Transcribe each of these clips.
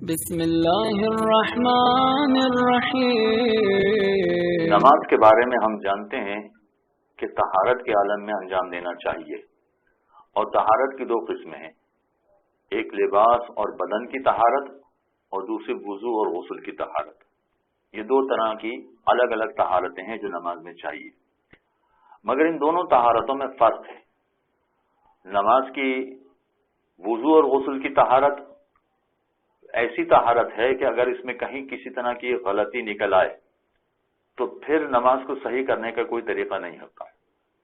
بسم اللہ الرحمن الرحیم۔ نماز کے بارے میں ہم جانتے ہیں کہ طہارت کے عالم میں انجام دینا چاہیے، اور طہارت کی دو قسمیں ہیں، ایک لباس اور بدن کی طہارت اور دوسری وضو اور غسل کی طہارت۔ یہ دو طرح کی الگ الگ طہارتیں ہیں جو نماز میں چاہیے، مگر ان دونوں طہارتوں میں فرق ہے۔ نماز کی وضو اور غسل کی طہارت ایسی طہارت ہے کہ اگر اس میں کہیں کسی طرح کی غلطی نکل آئے تو پھر نماز کو صحیح کرنے کا کوئی طریقہ نہیں ہوتا،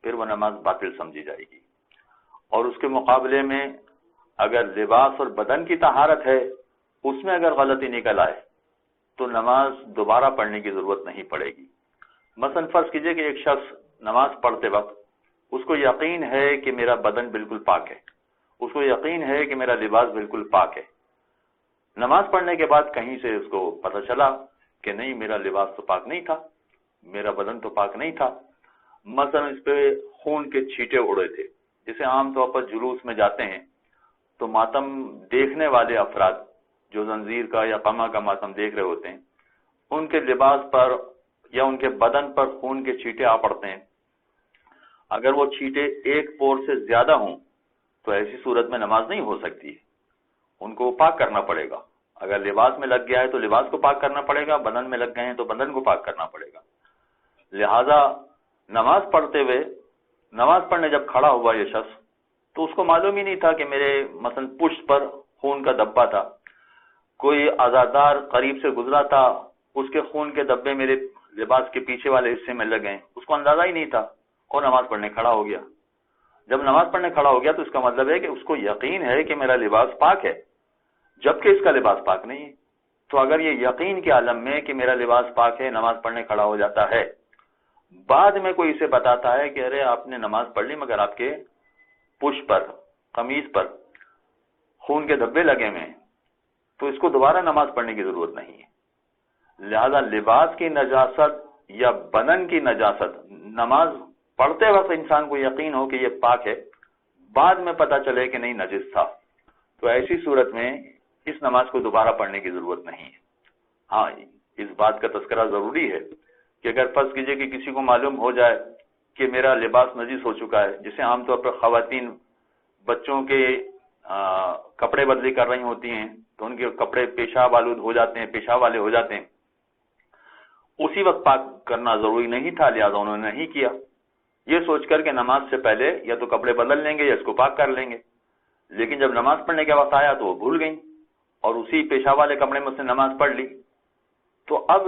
پھر وہ نماز باطل سمجھی جائے گی۔ اور اس کے مقابلے میں اگر لباس اور بدن کی طہارت ہے، اس میں اگر غلطی نکل آئے تو نماز دوبارہ پڑھنے کی ضرورت نہیں پڑے گی۔ مثلا فرض کیجئے کہ ایک شخص نماز پڑھتے وقت اس کو یقین ہے کہ میرا بدن بالکل پاک ہے، اس کو یقین ہے کہ میرا لباس بالکل پاک ہے۔ نماز پڑھنے کے بعد کہیں سے اس کو پتہ چلا کہ نہیں، میرا لباس تو پاک نہیں تھا، میرا بدن تو پاک نہیں تھا۔ مثلا اس پہ خون کے چھینٹے اڑے تھے، جسے عام طور پر جلوس میں جاتے ہیں تو ماتم دیکھنے والے افراد جو زنجیر کا یا قمع کا ماتم دیکھ رہے ہوتے ہیں، ان کے لباس پر یا ان کے بدن پر خون کے چھینٹے آ پڑتے ہیں۔ اگر وہ چھینٹے ایک پور سے زیادہ ہوں تو ایسی صورت میں نماز نہیں ہو سکتی، ان کو پاک کرنا پڑے گا۔ اگر لباس میں لگ گیا ہے تو لباس کو پاک کرنا پڑے گا، بدن میں لگ گئے ہیں تو بدن کو پاک کرنا پڑے گا۔ لہذا نماز پڑھتے ہوئے، نماز پڑھنے جب کھڑا ہوا یہ شخص تو اس کو معلوم ہی نہیں تھا کہ میرے مثلا پشت پر خون کا دبا تھا، کوئی عزادار قریب سے گزرا تھا، اس کے خون کے دبے میرے لباس کے پیچھے والے حصے میں لگ گئے، اس کو اندازہ ہی نہیں تھا اور نماز پڑھنے کھڑا ہو گیا۔ جب نماز پڑھنے کھڑا ہو گیا تو اس کا مطلب ہے کہ اس کو یقین ہے کہ میرا لباس پاک ہے، جبکہ اس کا لباس پاک نہیں ہے۔ تو اگر یہ یقین کے عالم میں کہ میرا لباس پاک ہے نماز پڑھنے کھڑا ہو جاتا ہے، بعد میں کوئی اسے بتاتا ہے کہ ارے آپ نے نماز پڑھ لی مگر آپ کے پشت پر، قمیض پر خون کے دھبے لگے ہوئے ہیں، تو اس کو دوبارہ نماز پڑھنے کی ضرورت نہیں ہے۔ لہذا لباس کی نجاست یا بدن کی نجاست، نماز پڑھتے وقت انسان کو یقین ہو کہ یہ پاک ہے، بعد میں پتہ چلے کہ نہیں نجس تھا، تو ایسی صورت میں اس نماز کو دوبارہ پڑھنے کی ضرورت نہیں ہے۔ ہاں، اس بات کا تذکرہ ضروری ہے کہ اگر فرض کیجئے کہ کسی کو معلوم ہو جائے کہ میرا لباس نجس ہو چکا ہے، جسے عام طور پر خواتین بچوں کے کپڑے بدلی کر رہی ہوتی ہیں تو ان کے کپڑے پیشاب آلود ہو جاتے ہیں، پیشاب والے ہو جاتے ہیں، اسی وقت پاک کرنا ضروری نہیں تھا، لہذا انہوں نے نہیں کیا، یہ سوچ کر کہ نماز سے پہلے یا تو کپڑے بدل لیں گے یا اس کو پاک کر لیں گے۔ لیکن جب نماز پڑھنے کا وقت آیا تو وہ بھول گئیں اور اسی پیشاب والے کپڑے میں اس نے نماز پڑھ لی، تو اب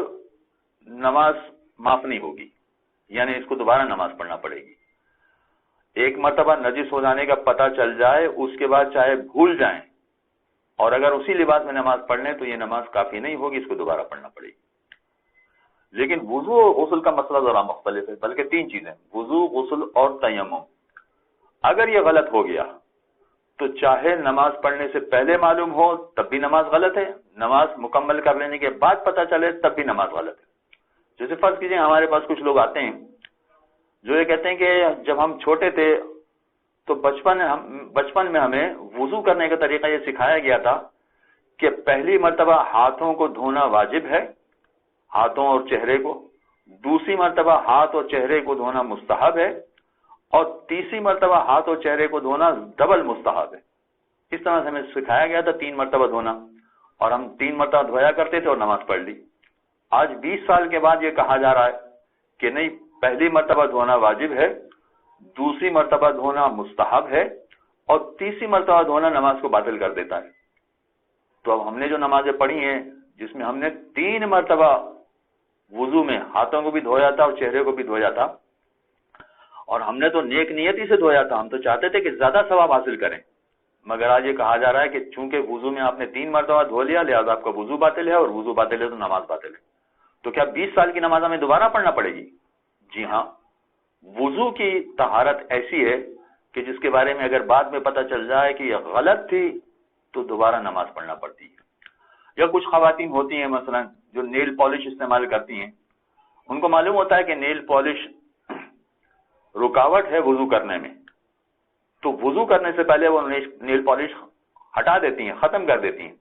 نماز معاف نہیں ہوگی، یعنی اس کو دوبارہ نماز پڑھنا پڑے گی۔ ایک مرتبہ نجس ہو جانے کا پتہ چل جائے، اس کے بعد چاہے بھول جائیں اور اگر اسی لباس میں نماز پڑھ لیں تو یہ نماز کافی نہیں ہوگی، اس کو دوبارہ پڑھنا پڑے گی۔ لیکن وضو اور غسل کا مسئلہ ذرا مختلف ہے، بلکہ تین چیزیں، وضو، غسل اور تیمم۔ اگر یہ غلط ہو گیا تو چاہے نماز پڑھنے سے پہلے معلوم ہو تب بھی نماز غلط ہے، نماز مکمل کر لینے کے بعد پتہ چلے تب بھی نماز غلط ہے۔ جیسے فرض کیجئے ہمارے پاس کچھ لوگ آتے ہیں جو یہ کہتے ہیں کہ جب ہم چھوٹے تھے تو بچپن میں ہمیں وضو کرنے کا طریقہ یہ سکھایا گیا تھا کہ پہلی مرتبہ ہاتھوں کو دھونا واجب ہے، ہاتھوں اور چہرے کو، دوسری مرتبہ ہاتھ اور چہرے کو دھونا مستحب ہے، اور تیسری مرتبہ ہاتھ اور چہرے کو دھونا ڈبل مستحب ہے۔ اس طرح سے ہمیں سکھایا گیا تھا 3 مرتبہ دھونا، اور ہم 3 مرتبہ دھویا کرتے تھے اور نماز پڑھ لی۔ آج 20 سال کے بعد یہ کہا جا رہا ہے کہ نہیں، پہلی مرتبہ دھونا واجب ہے، دوسری مرتبہ دھونا مستحب ہے، اور تیسری مرتبہ دھونا نماز کو باطل کر دیتا ہے۔ تو اب ہم نے جو نمازیں پڑھی ہیں جس میں ہم نے 3 مرتبہ وضو میں ہاتھوں کو بھی دھویا تھا اور چہرے کو بھی دھویا تھا، اور ہم نے تو نیک نیتی سے دھویا تھا، ہم تو چاہتے تھے کہ زیادہ ثواب حاصل کریں، مگر آج یہ کہا جا رہا ہے کہ چونکہ وضو میں آپ نے 3 مرتبہ دھو لیا لہذا آپ کا وضو باطل ہے، اور وضو باطل ہے تو نماز باطل ہے۔ تو کیا 20 سال کی نماز ہمیں دوبارہ پڑھنا پڑے گی؟ جی ہاں، وضو کی طہارت ایسی ہے کہ جس کے بارے میں اگر بعد میں پتہ چل جائے کہ یہ غلط تھی تو دوبارہ نماز پڑھنا پڑتی ہے۔ یا کچھ خواتین ہوتی ہیں مثلا جو نیل پالش استعمال کرتی ہیں، ان کو معلوم ہوتا ہے کہ نیل پالش رکاوٹ ہے وضو کرنے میں، تو وضو کرنے سے پہلے وہ نیل پالش ہٹا دیتی ہیں، ختم کر دیتی ہیں،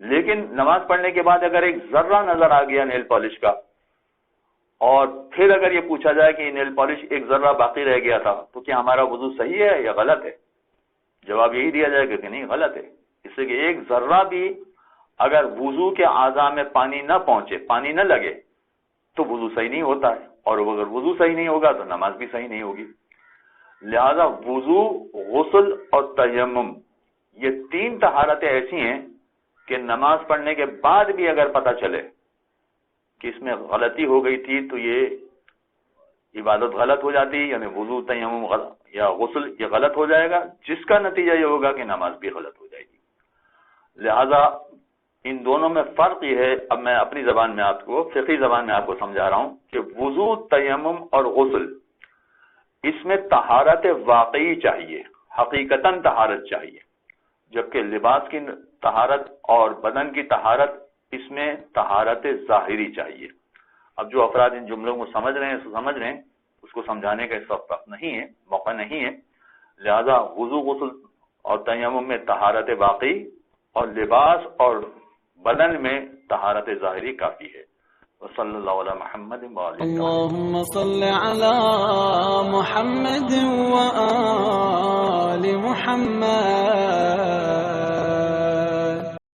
لیکن نماز پڑھنے کے بعد اگر ایک ذرہ نظر آ گیا نیل پالش کا، اور پھر اگر یہ پوچھا جائے کہ نیل پالش ایک ذرہ باقی رہ گیا تھا، تو کیا ہمارا وضو صحیح ہے یا غلط ہے؟ جواب یہی دیا جائے گا کہ نہیں، غلط ہے، اس لیے کہ ایک ذرہ بھی اگر وضو کے اعضاء میں پانی نہ پہنچے، پانی نہ لگے، تو وضو صحیح نہیں ہوتا ہے، اور اگر وضو صحیح نہیں ہوگا تو نماز بھی صحیح نہیں ہوگی۔ لہذا وضو، غسل اور تیمم، یہ تین طہارتیں ایسی ہیں کہ نماز پڑھنے کے بعد بھی اگر پتہ چلے کہ اس میں غلطی ہو گئی تھی تو یہ عبادت غلط ہو جاتی، یعنی وضو، تیمم یا غسل یہ غلط ہو جائے گا، جس کا نتیجہ یہ ہوگا کہ نماز بھی غلط ہو جائے گی۔ لہذا ان دونوں میں فرق یہ ہے، اب میں اپنی زبان میں آپ کو، فقہی زبان میں آپ کو سمجھا رہا ہوں کہ وضو، تیمم اور غسل، اس میں طہارت واقعی چاہیے، حقیقتاً طہارت چاہیے، جبکہ لباس کی طہارت اور بدن کی طہارت، اس میں طہارت ظاہری چاہیے۔ اب جو افراد ان جملوں کو سمجھ رہے ہیں اس کو سمجھانے کا اس وقت نہیں ہے، موقع نہیں ہے، لہذا وضو، غسل اور تیمم میں طہارت واقعی اور لباس اور بدن میں طہارت ظاہری کافی ہے۔ وصلی اللہ علی محمد وآلہ اللهم صل على محمد وآل محمد